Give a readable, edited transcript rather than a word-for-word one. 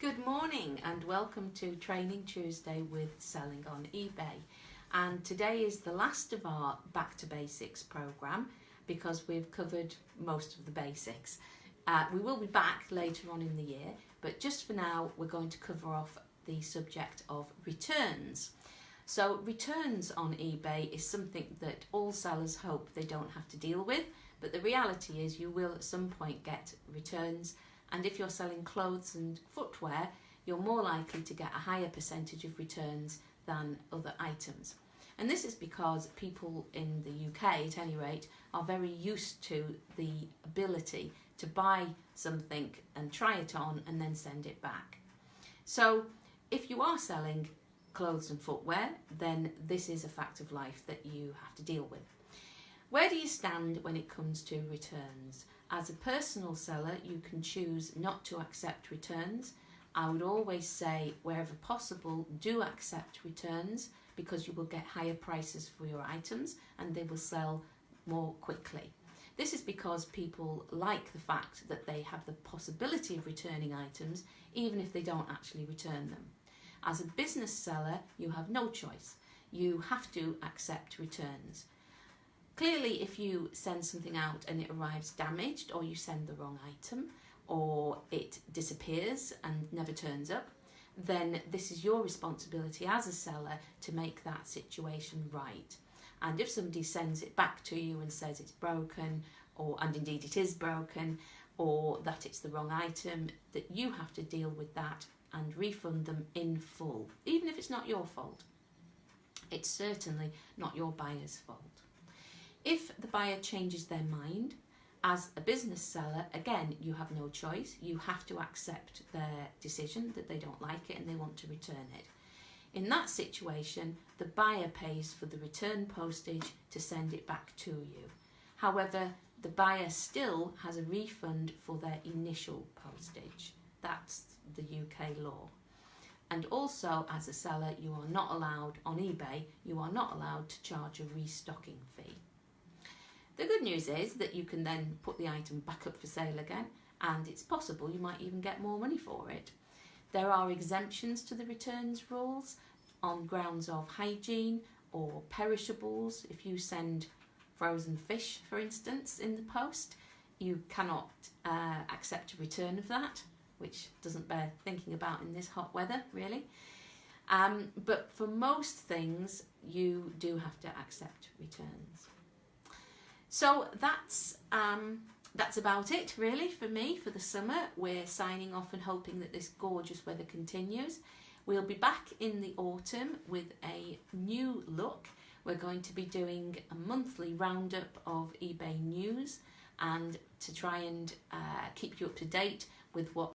Good morning and welcome to Training Tuesday with Selling on eBay. And today is the last of our Back to Basics programme because we've covered most of the basics. We will be back later on in the year, but just for now we're going to cover off the subject of returns. So returns on eBay is something that all sellers hope they don't have to deal with, but the reality is you will at some point get returns. And if you're selling clothes and footwear, you're more likely to get a higher percentage of returns than other items. And this is because people in the UK, at any rate, are very used to the ability to buy something and try it on and then send it back. So if you are selling clothes and footwear, then this is a fact of life that you have to deal with. Where do you stand when it comes to returns? As a personal seller, you can choose not to accept returns. I would always say, wherever possible, do accept returns because you will get higher prices for your items and they will sell more quickly. This is because people like the fact that they have the possibility of returning items even if they don't actually return them. As a business seller, you have no choice. You have to accept returns. Clearly, if you send something out and it arrives damaged, or you send the wrong item, or it disappears and never turns up, then this is your responsibility as a seller to make that situation right. And if somebody sends it back to you and says it's broken, and indeed it is broken, or that it's the wrong item, that you have to deal with that and refund them in full, even if it's not your fault. It's certainly not your buyer's fault. If the buyer changes their mind, as a business seller, again, you have no choice. You have to accept their decision that they don't like it and they want to return it. In that situation, the buyer pays for the return postage to send it back to you. However, the buyer still has a refund for their initial postage. That's the UK law. And also, as a seller, you are not allowed, on eBay, you are not allowed to charge a restocking fee. The good news is that you can then put the item back up for sale again, and it's possible you might even get more money for it. There are exemptions to the returns rules on grounds of hygiene or perishables. If you send frozen fish, for instance, in the post, you cannot accept a return of that, which doesn't bear thinking about in this hot weather, really. But for most things, you do have to accept returns. So that's about it really for me for the summer. We're signing off and hoping that this gorgeous weather continues. We'll be back in the autumn with a new look. We're going to be doing a monthly roundup of eBay news and to try and keep you up to date with what